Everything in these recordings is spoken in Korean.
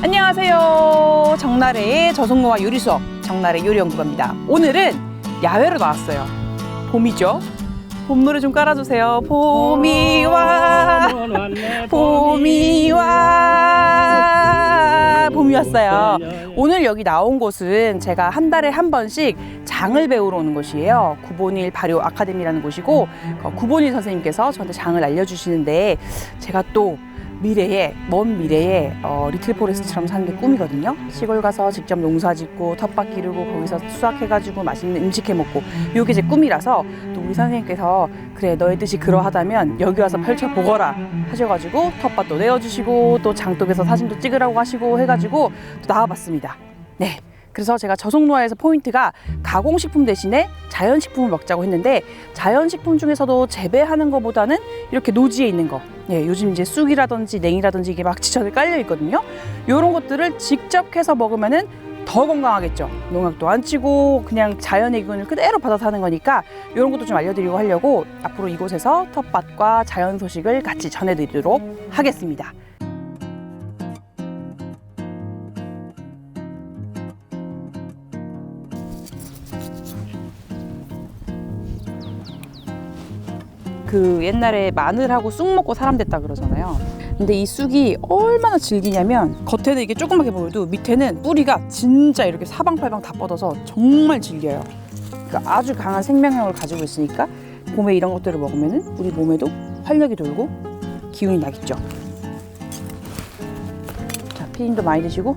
안녕하세요. 정나래의 저속노화 요리 수업 정나래 요리연구가입니다. 오늘은 야외로 나왔어요. 봄이죠? 봄 노래 좀 깔아주세요. 봄이 와, 봄이 와, 봄이 왔어요. 오늘 여기 나온 곳은 제가 한 달에 한 번씩 장을 배우러 오는 곳이에요. 구본일 발효 아카데미라는 곳이고, 구본일 선생님께서 저한테 장을 알려주시는데, 제가 또 미래에, 먼 미래에 리틀 포레스트처럼 사는 게 꿈이거든요. 시골 가서 직접 농사 짓고 텃밭 기르고 거기서 수확해가지고 맛있는 음식 해먹고, 요게 제 꿈이라서 또 우리 선생님께서 그래 너의 뜻이 그러하다면 여기 와서 펼쳐보거라 하셔가지고 텃밭도 내어주시고 또 장독에서 사진도 찍으라고 하시고 해가지고 또 나와봤습니다. 네. 그래서 제가 저속노화에서 포인트가 가공식품 대신에 자연식품을 먹자고 했는데, 자연식품 중에서도 재배하는 것보다는 이렇게 노지에 있는 거, 예, 요즘 이제 쑥이라든지 냉이라든지 이게 막 지천에 깔려 있거든요. 이런 것들을 직접 해서 먹으면은 더 건강하겠죠. 농약도 안 치고 그냥 자연의 기운을 그대로 받아서 하는 거니까 이런 것도 좀 알려드리고 하려고 앞으로 이곳에서 텃밭과 자연 소식을 같이 전해드리도록 하겠습니다. 그 옛날에 마늘하고 쑥 먹고 사람 됐다 그러잖아요. 근데 이 쑥이 얼마나 질기냐면 겉에는 이게 조그맣게 보여도 밑에는 뿌리가 진짜 이렇게 사방팔방 다 뻗어서 정말 질겨요. 그러니까 아주 강한 생명력을 가지고 있으니까 봄에 이런 것들을 먹으면 우리 몸에도 활력이 돌고 기운이 나겠죠. 자, 피디님도 많이 드시고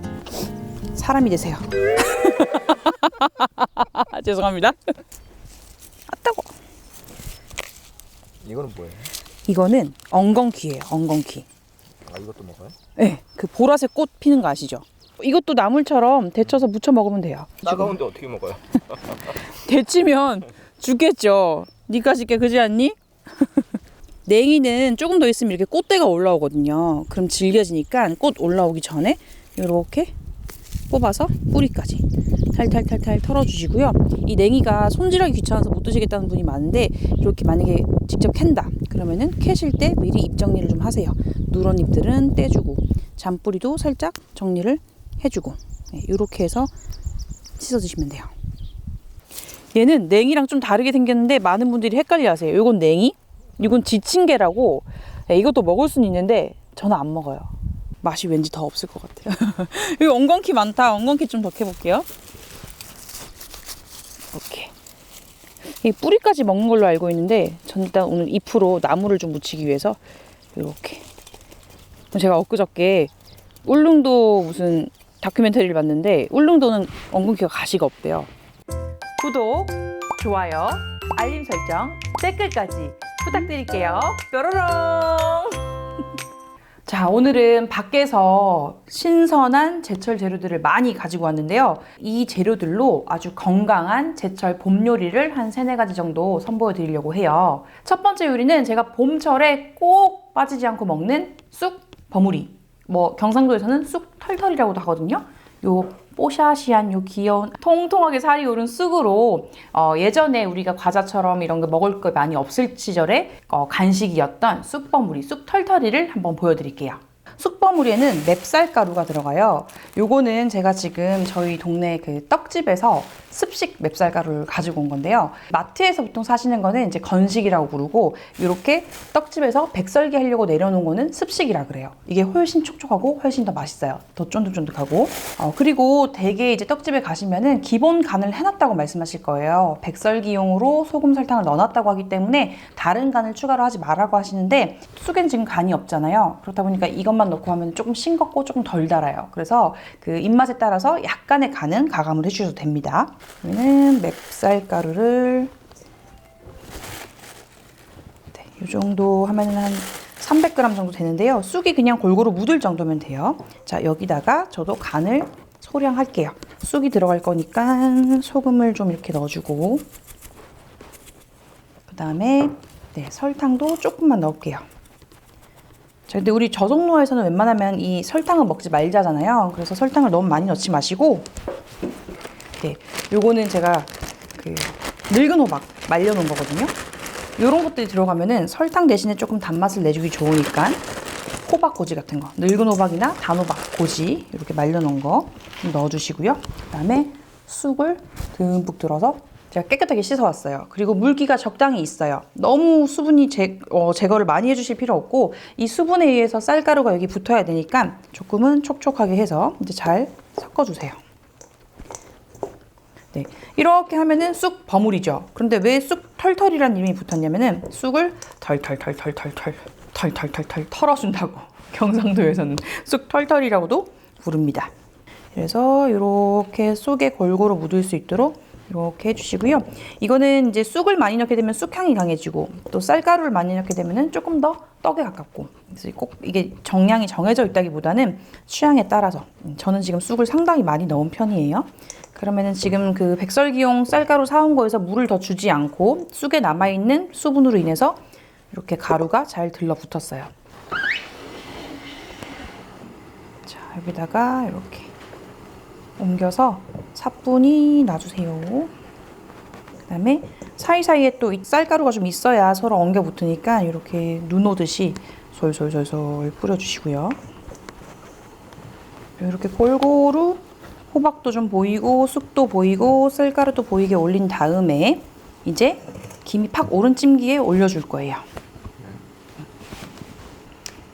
사람이 되세요. 죄송합니다. 아, 따고. 이거는 뭐예요? 이거는 엉겅퀴예요. 엉겅퀴. 아, 이것도 먹어요? 네, 그 보라색 꽃 피는 거 아시죠? 이것도 나물처럼 데쳐서 무쳐 먹으면 돼요. 따가운데 어떻게 먹어요? 데치면 죽겠죠. 니까 싶게 그지 않니? 냉이는 조금 더 있으면 이렇게 꽃대가 올라오거든요. 그럼 질겨지니까 꽃 올라오기 전에 이렇게 뽑아서 뿌리까지 탈탈탈탈 털어주시고요. 이 냉이가 손질하기 귀찮아서 못 드시겠다는 분이 많은데, 이렇게 만약에 직접 캔다 그러면은 캐실 때 미리 잎 정리를 좀 하세요. 누런 잎들은 떼주고 잔뿌리도 살짝 정리를 해주고, 네, 이렇게 해서 씻어 드시면 돼요. 얘는 냉이랑 좀 다르게 생겼는데 많은 분들이 헷갈려하세요. 이건 냉이, 이건 지친개라고. 네, 이것도 먹을 수는 있는데 저는 안 먹어요. 맛이 왠지 더 없을 것 같아요. 여기 엉겅퀴 많다. 엉겅퀴 좀 더 캐볼게요. 이렇게. 이 뿌리까지 먹는 걸로 알고 있는데, 전 일단 오늘 잎으로 나무를 좀 묻히기 위해서 이렇게. 제가 엊그저께 울릉도 무슨 다큐멘터리를 봤는데, 울릉도는 엉겅퀴가 가시가 없대요. 구독, 좋아요, 알림 설정, 댓글까지 부탁드릴게요. 뾰로롱. 자, 오늘은 밖에서 신선한 제철 재료들을 많이 가지고 왔는데요. 이 재료들로 아주 건강한 제철 봄 요리를 한 3-4가지 정도 선보여 드리려고 해요. 첫 번째 요리는 제가 봄철에 꼭 빠지지 않고 먹는 쑥 버무리. 경상도에서는 쑥 털털이라고도 하거든요. 요 뽀샤시한 요 귀여운 통통하게 살이 오른 쑥으로 예전에 우리가 과자처럼 이런 거 먹을 거 많이 없을 시절에 간식이었던 쑥 버무리, 쑥 털털이를 한번 보여드릴게요. 쑥 버무리에는 맵쌀가루가 들어가요. 요거는 제가 지금 저희 동네 그 떡집에서 습식 맵쌀가루를 가지고 온 건데요. 마트에서 보통 사시는 거는 이제 건식이라고 부르고, 이렇게 떡집에서 백설기 하려고 내려놓은 거는 습식이라 그래요. 이게 훨씬 촉촉하고 훨씬 더 맛있어요. 더 쫀득쫀득하고. 그리고 대개 이제 떡집에 가시면은 기본 간을 해놨다고 말씀하실 거예요. 백설기용으로 소금, 설탕을 넣어놨다고 하기 때문에 다른 간을 추가로 하지 말라고 하시는데, 쑥엔 지금 간이 없잖아요. 그렇다 보니까 이것만 넣고 하면 조금 싱겁고 조금 덜 달아요. 그래서 그 입맛에 따라서 약간의 간은 가감을 해주셔도 됩니다. 그러면 맵쌀가루를 네, 이 정도 하면은 한 300g 정도 되는데요. 쑥이 그냥 골고루 묻을 정도면 돼요. 자, 여기다가 저도 간을 소량할게요. 쑥이 들어갈 거니까 소금을 좀 이렇게 넣어주고, 그 다음에 네, 설탕도 조금만 넣을게요. 자, 근데 우리 저속노화에서는 웬만하면 이 설탕을 먹지 말자잖아요. 그래서 설탕을 너무 많이 넣지 마시고, 네, 요거는 제가 그 늙은 호박 말려놓은 거거든요. 요런 것들이 들어가면은 설탕 대신에 조금 단맛을 내주기 좋으니까 호박꼬지 같은 거, 늙은 호박이나 단호박 꼬지 이렇게 말려놓은 거 좀 넣어주시고요. 그다음에 쑥을 듬뿍 들어서 제가 깨끗하게 씻어왔어요. 그리고 물기가 적당히 있어요. 너무 수분이 제거를 많이 해주실 필요 없고 이 수분에 의해서 쌀가루가 여기 붙어야 되니까 조금은 촉촉하게 해서 이제 잘 섞어주세요. 네, 이렇게 하면은 쑥 버무리죠. 그런데 왜 쑥 털털이라는 이름이 붙었냐면은 쑥을 털털털 털어준다고 경상도에서는 쑥 털털이라고도 부릅니다. 그래서 이렇게 쑥에 골고루 묻을 수 있도록 이렇게 해주시고요. 이거는 이제 쑥을 많이 넣게 되면 쑥향이 강해지고 또 쌀가루를 많이 넣게 되면은 조금 더 떡에 가깝고 그래서 꼭 이게 정량이 정해져 있다기보다는 취향에 따라서 저는 지금 쑥을 상당히 많이 넣은 편이에요. 그러면은 지금 그 백설기용 쌀가루 사온 거에서 물을 더 주지 않고 쑥에 남아있는 수분으로 인해서 이렇게 가루가 잘 들러붙었어요. 자, 여기다가 이렇게 옮겨서 사뿐히 놔주세요. 그 다음에 사이사이에 또 쌀가루가 좀 있어야 서로 엉겨 붙으니까 이렇게 눈 오듯이 솔솔솔솔 뿌려주시고요. 이렇게 골고루 호박도 좀 보이고 쑥도 보이고 쌀가루도 보이게 올린 다음에 이제 김이 팍 오른 찜기에 올려줄 거예요.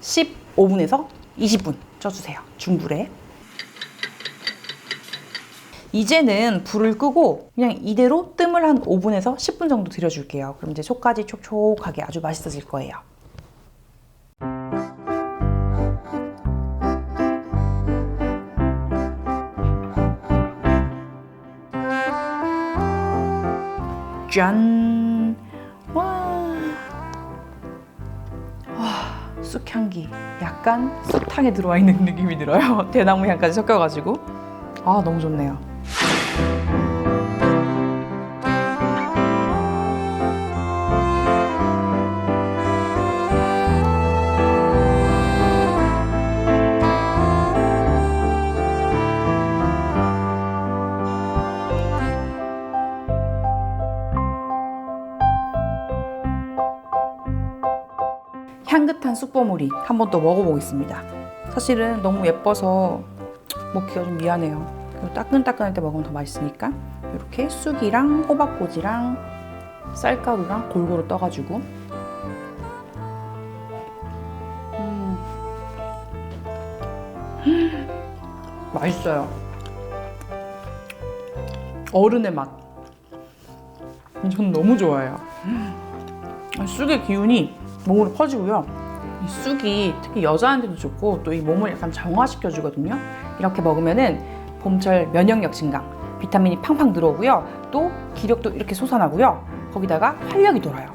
15분에서 20분 쪄주세요. 중불에. 이제는 불을 끄고 그냥 이대로 뜸을 한 5분에서 10분 정도 들여줄게요. 그럼 이제 속까지 촉촉하게 아주 맛있어질 거예요. 짠! 와, 쑥향기. 약간 쑥탕에 들어와 있는 느낌이 들어요. 대나무 향까지 섞여가지고. 아, 너무 좋네요. 향긋한 쑥버무리 한번 또 먹어보겠습니다. 사실은 너무 예뻐서 먹기가 좀 미안해요. 그리고 따끈따끈할 때 먹으면 더 맛있으니까 이렇게 쑥이랑 호박꼬지랑 쌀가루랑 골고루 떠가지고 맛있어요. 어른의 맛. 전 너무 좋아해요. 쑥의 기운이 몸으로 퍼지고요. 이 쑥이 특히 여자한테도 좋고 또 이 몸을 약간 정화시켜 주거든요. 이렇게 먹으면은 봄철 면역력 증강, 비타민이 팡팡 들어오고요. 또 기력도 이렇게 솟아나고요. 거기다가 활력이 돌아요.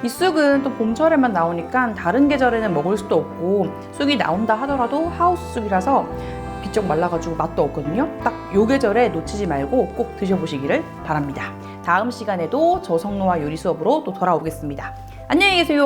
이 쑥은 또 봄철에만 나오니까 다른 계절에는 먹을 수도 없고 쑥이 나온다 하더라도 하우스 쑥이라서 비쩍 말라가지고 맛도 없거든요. 딱 요 계절에 놓치지 말고 꼭 드셔보시기를 바랍니다. 다음 시간에도 저성노와 요리 수업으로 또 돌아오겠습니다. 안녕히 계세요.